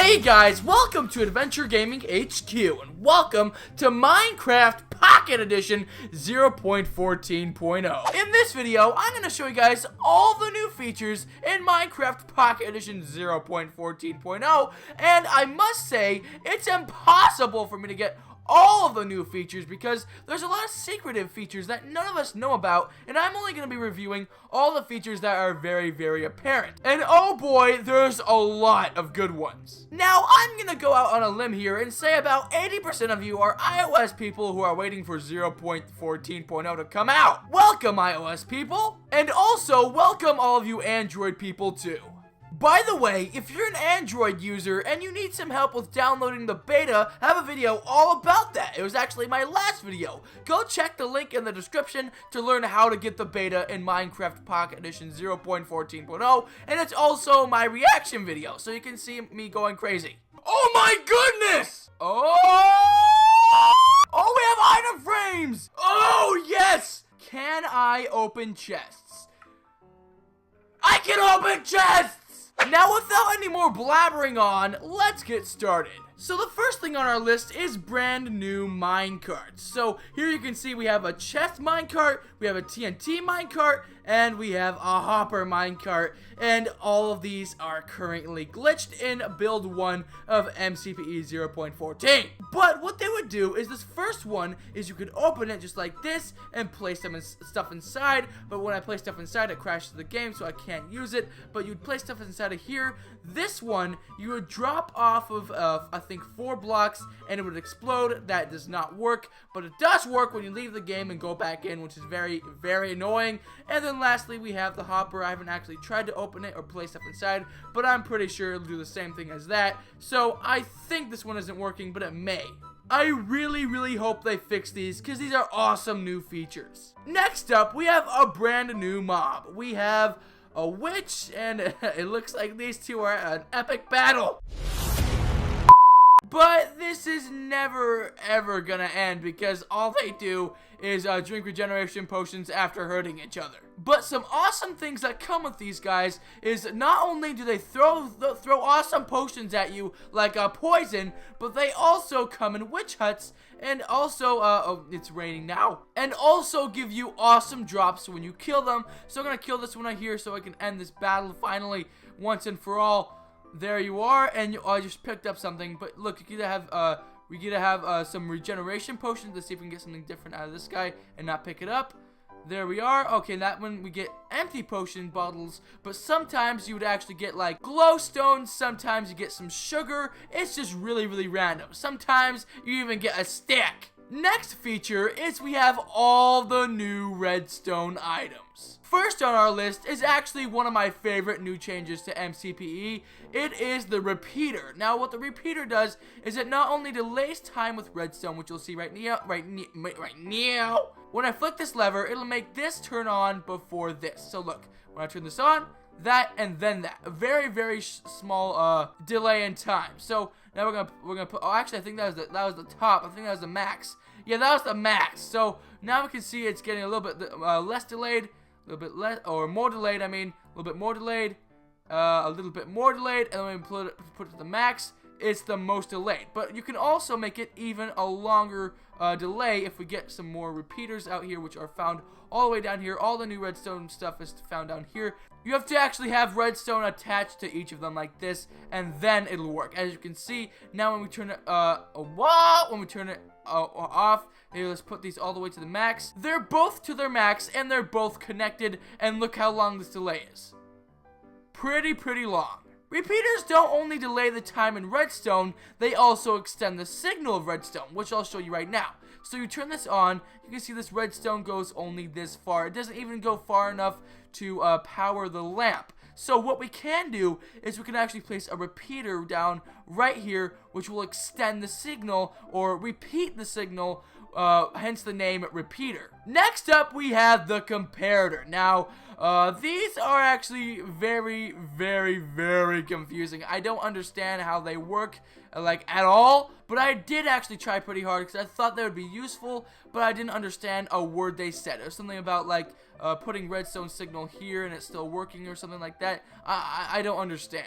Hey guys, welcome to Adventure Gaming HQ, and welcome to Minecraft Pocket Edition 0.14.0. In this video, I'm going to show you guys all the new features in Minecraft Pocket Edition 0.14.0, and I must say, it's impossible for me to get all of the new features because there's a lot of secretive features that none of us know about, and I'm only going to be reviewing all the features that are very, very apparent. And oh boy, there's a lot of good ones. Now, I'm going to go out on a limb here and say about 80% of you are iOS people who are waiting for 0.14.0 to come out. Welcome, iOS people! And also, welcome all of you Android people too. By the way, if you're an Android user and you need some help with downloading the beta, I have a video all about that. It was actually my last video. Go check the link in the description to learn how to get the beta in Minecraft Pocket Edition 0.14.0, and it's also my reaction video, so you can see me going crazy. Oh my goodness! Oh, we have item frames! Oh, yes! Can I open chests? I can open chests! Now, without any more blabbering on, let's get started. So the first thing on our list is brand new minecarts. So here you can see we have a chest minecart, we have a TNT minecart, and we have a hopper minecart, and all of these are currently glitched in build 1 of MCPE 0.14. But what they would do is this first one is you could open it just like this and place some stuff inside, but when I place stuff inside it crashes the game so I can't use it, but you'd place stuff inside of here. This one you would drop off of I think 4 blocks and it would explode. That does not work, but it does work when you leave the game and go back in, which is very, very annoying. And then lastly, we have the hopper. I haven't actually tried to open it or place stuff inside, but I'm pretty sure it'll do the same thing as that. So I think this one isn't working, but it may. I really, really hope they fix these because these are awesome new features. Next up, we have a brand new mob. We have a witch, and it looks like these two are an epic battle. But this is never, ever gonna end because all they do is drink regeneration potions after hurting each other. But some awesome things that come with these guys is not only do they throw awesome potions at you like poison, but they also come in witch huts and also, oh, it's raining now, and also give you awesome drops when you kill them. So I'm gonna kill this one right here so I can end this battle finally once and for all. There you are, and I just picked up something. But look, we get to have some regeneration potions. Let's see if we can get something different out of this guy and not pick it up. There we are. Okay, that one we get empty potion bottles, but sometimes you would actually get like glowstones. Sometimes you get some sugar. It's just really, really random. Sometimes you even get a stick. Next feature is we have all the new redstone items. First on our list is actually one of my favorite new changes to MCPE. It is the repeater. Now, what the repeater does is it not only delays time with redstone, which you'll see right now. When I flick this lever, it'll make this turn on before this. So look, when I turn this on, that and then that. A very, very small delay in time. So now we're gonna put. Oh, actually, I think that was the top. I think that was the max. Yeah, that was the max. So now we can see it's getting a little bit less delayed. A little bit less, or more delayed, I mean, a little bit more delayed, a little bit more delayed, and then when we put it to the max, it's the most delayed. But you can also make it even a longer delay if we get some more repeaters out here, which are found all the way down here. All the new redstone stuff is found down here. You have to actually have redstone attached to each of them like this, and then it'll work. As you can see, now when we turn it, off, here, let's put these all the way to the max. They're both to their max, and they're both connected, and look how long this delay is. Pretty long. Repeaters don't only delay the time in redstone, they also extend the signal of redstone, which I'll show you right now. So you turn this on, you can see this redstone goes only this far. It doesn't even go far enough to power the lamp. So what we can do is we can actually place a repeater down right here, which will extend the signal or repeat the signal, hence the name repeater. Next up, we have the comparator. Now, these are actually very, very, very confusing. I don't understand how they work, like, at all, but I did actually try pretty hard because I thought they would be useful, but I didn't understand a word they said. It was something about, like, putting redstone signal here and it's still working or something like that. I don't understand.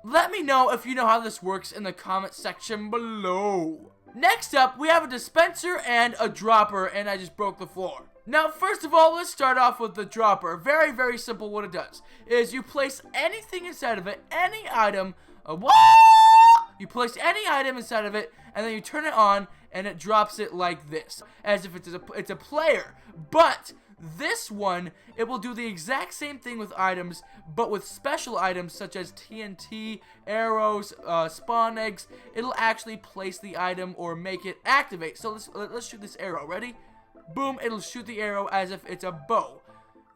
Let me know if you know how this works in the comment section below. Next up, we have a dispenser and a dropper, and I just broke the floor. Now, first of all, let's start off with the dropper. Very, very simple. What it does is you place anything inside of it, any item. You place any item inside of it, and then you turn it on, and it drops it like this, as if it's a player. But this one, it will do the exact same thing with items, but with special items such as TNT, arrows, spawn eggs. It'll actually place the item or make it activate. So let's shoot this arrow. Ready? Boom, it'll shoot the arrow as if it's a bow.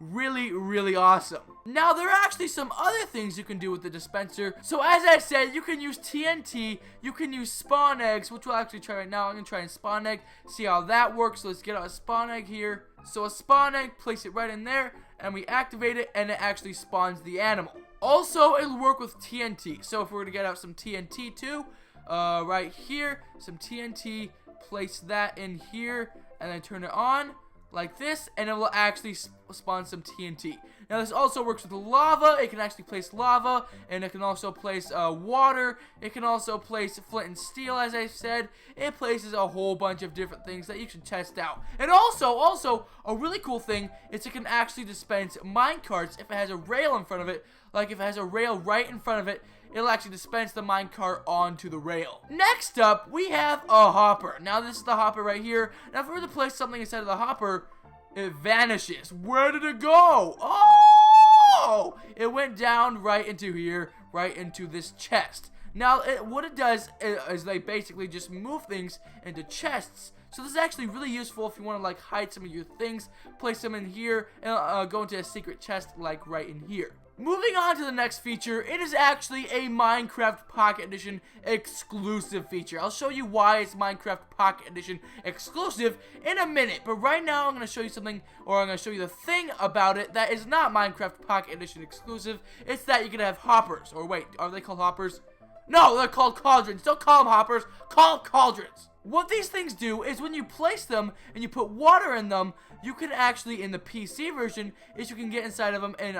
Really, really awesome. Now, there are actually some other things you can do with the dispenser. So, as I said, you can use TNT, you can use spawn eggs, which we'll actually try right now. I'm going to try and spawn egg, see how that works. So, let's get out a spawn egg here. So, a spawn egg, place it right in there, and we activate it, and it actually spawns the animal. Also, it'll work with TNT. So, if we were to get out some TNT too, right here, some TNT, place that in here, and then turn it on like this, and it will actually spawn some TNT. Now, this also works with lava. It can actually place lava, and it can also place water. It can also place flint and steel, as I said. It places a whole bunch of different things that you should test out. And also, a really cool thing is it can actually dispense minecarts if it has a rail in front of it. Like, if it has a rail right in front of it, it'll actually dispense the minecart onto the rail. Next up, we have a hopper. Now, this is the hopper right here. Now, if we were to place something inside of the hopper, it vanishes. Where did it go? Oh! It went down right into here, right into this chest. Now, what it does is they basically just move things into chests. So this is actually really useful if you want to like hide some of your things, place them in here, and go into a secret chest like right in here. Moving on to the next feature, it is actually a Minecraft Pocket Edition exclusive feature. I'll show you why it's Minecraft Pocket Edition exclusive in a minute, but right now I'm going to show you something, or I'm going to show you the thing about it that is not Minecraft Pocket Edition exclusive. It's that you can have hoppers, or wait, are they called hoppers? No, they're called cauldrons. Don't call them hoppers, call them cauldrons. What these things do is when you place them and you put water in them, you can actually, in the PC version, is you can get inside of them and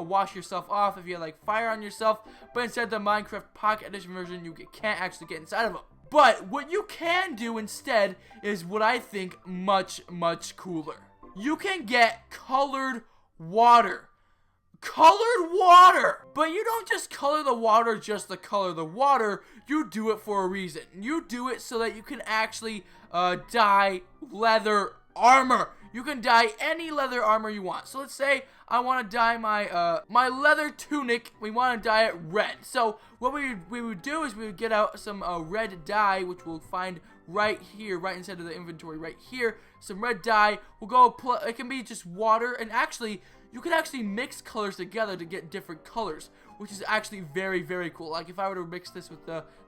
wash yourself off if you have like fire on yourself. But inside the Minecraft Pocket Edition version, you can't actually get inside of them. But what you can do instead is what I think much, much cooler. You can get colored water. Colored water! But you don't just color the water just to color the water, you do it for a reason. You do it so that you can actually dye leather armor. You can dye any leather armor you want. So let's say I want to dye my my leather tunic. We want to dye it red. So what we would do is we would get out some red dye, which we'll find right here, right inside of the inventory right here. Some red dye. We'll go, it can be just water, and actually, you can actually mix colors together to get different colors, which is actually very, very cool. Like if I were to mix this with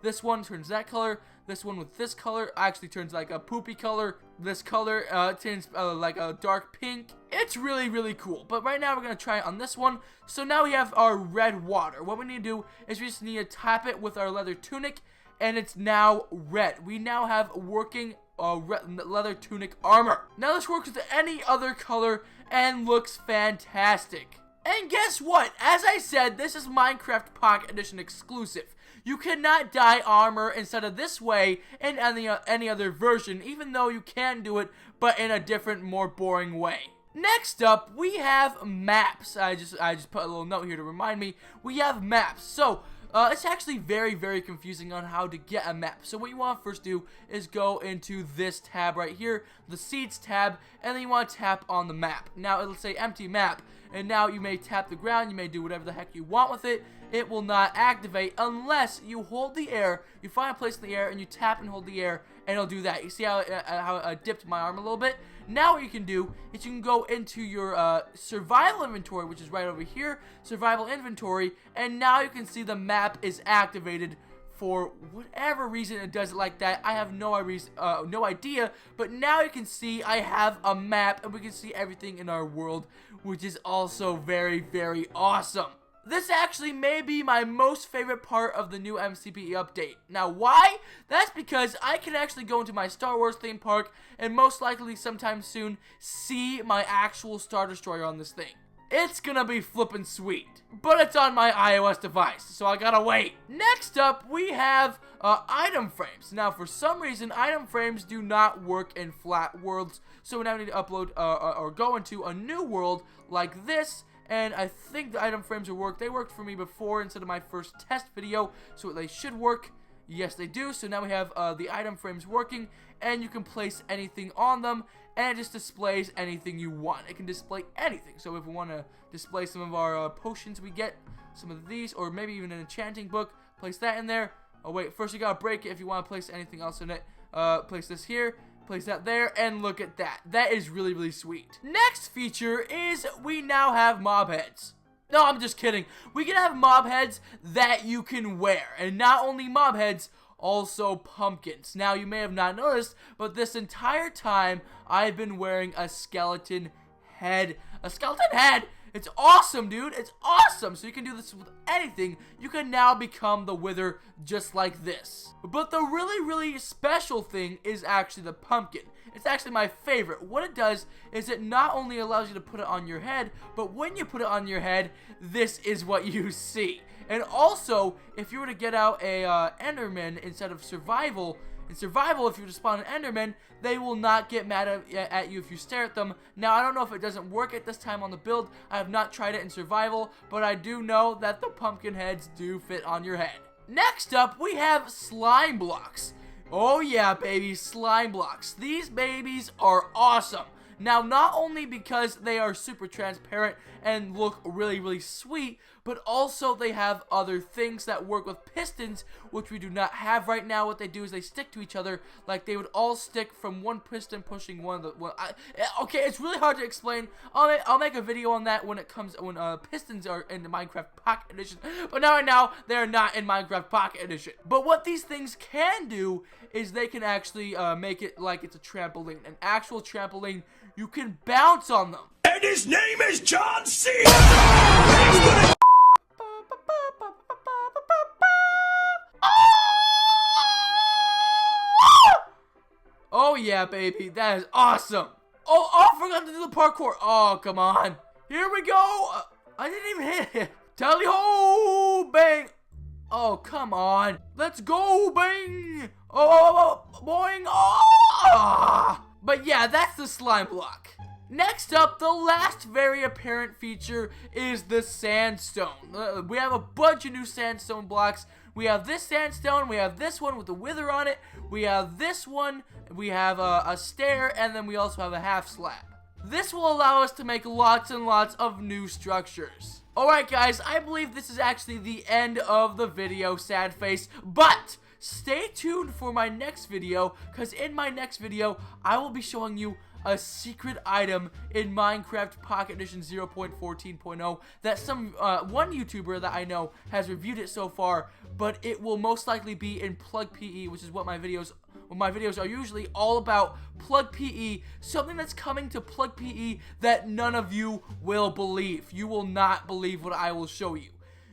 this one turns that color, this one with this color actually turns like a poopy color, this color turns like a dark pink. It's really, really cool. But right now we're going to try it on this one. So now we have our red water. What we need to do is we just need to tap it with our leather tunic, and it's now red. We now have working leather tunic armor. Now this works with any other color and looks fantastic. And guess what? As I said, this is Minecraft Pocket Edition exclusive. You cannot dye armor instead of this way in any other version, even though you can do it, but in a different, more boring way. Next up, we have maps. I just put a little note here to remind me. We have maps. So it's actually very, very confusing on how to get a map. So what you want to first do is go into this tab right here, the seeds tab, and then you want to tap on the map. Now it'll say empty map, and now you may tap the ground, you may do whatever the heck you want with it. It will not activate unless you hold the air, you find a place in the air, and you tap and hold the air, and it'll do that. You see how I dipped my arm a little bit? Now what you can do is you can go into your survival inventory, which is right over here, survival inventory, and now you can see the map is activated. For whatever reason it does it like that, I have no idea, but now you can see I have a map, and we can see everything in our world, which is also very, very awesome. This actually may be my most favorite part of the new MCPE update. Now, why? That's because I can actually go into my Star Wars theme park and most likely sometime soon see my actual Star Destroyer on this thing. it's gonna be flippin' sweet. But it's on my iOS device, so I gotta wait. Next up, we have item frames. Now, for some reason, item frames do not work in flat worlds, so now we need to upload or go into a new world like this. And I think the item frames will work. They worked for me before instead of my first test video, so they should work. Yes, they do. So now we have the item frames working, and you can place anything on them, and it just displays anything you want. It can display anything. So if we want to display some of our potions we get, some of these, or maybe even an enchanting book, place that in there. Oh wait, first you gotta break it if you want to place anything else in it. Place this here, place that there, and look at that. That is really, really sweet. Next feature is we now have mob heads. No, I'm just kidding. We can have mob heads that you can wear, and not only mob heads, also pumpkins. Now, you may have not noticed, but this entire time, I've been wearing a skeleton head. A skeleton head? It's awesome, dude. It's awesome. So you can do this with anything. You can now become the Wither just like this. But the really, really special thing is actually the pumpkin. It's actually my favorite. What it does is it not only allows you to put it on your head, but when you put it on your head, this is what you see. And also, if you were to get out a Enderman instead of survival, in survival, if you were to spawn an Enderman, they will not get mad at you if you stare at them. Now, I don't know if it doesn't work at this time on the build. I have not tried it in survival, but I do know that the pumpkin heads do fit on your head. Next up, we have slime blocks. Oh yeah, baby, slime blocks. These babies are awesome. Now, not only because they are super transparent and look really, really sweet, but also they have other things that work with pistons, which we do not have right now. What they do is they stick to each other, like they would all stick from one piston pushing one of the... okay, it's really hard to explain. I'll make a video on that when pistons are in the Minecraft Pocket Edition. But now, right now, they're not in Minecraft Pocket Edition. But what these things can do is they can actually make it like it's a trampoline, an actual trampoline. You can bounce on them. And his name is John C. Oh yeah, baby, that is awesome. Oh, I forgot to do the parkour. Oh, come on. Here we go. I didn't even hit it. Tally ho, bang. Oh, come on. Let's go, bang. Oh, boing. Oh. But yeah, that's the slime block. Next up, the last very apparent feature is the sandstone. We have a bunch of new sandstone blocks. We have this sandstone, we have this one with the wither on it, we have this one, we have a stair, and then we also have a half slab. This will allow us to make lots and lots of new structures. Alright guys, I believe this is actually the end of the video, sad face, but stay tuned for my next video, because in my next video, I will be showing you a secret item in Minecraft Pocket Edition 0.14.0 that one YouTuber that I know has reviewed it so far, but it will most likely be in Plug PE, which is what my videos are usually all about. Plug PE, something that's coming to Plug PE that none of you will believe. You will not believe what I will show you.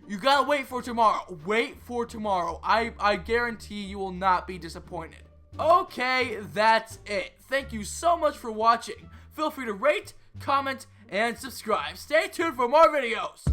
You gotta wait for tomorrow. Wait for tomorrow. I guarantee you will not be disappointed. Okay, that's it. Thank you so much for watching. Feel free to rate, comment, and subscribe. Stay tuned for more videos.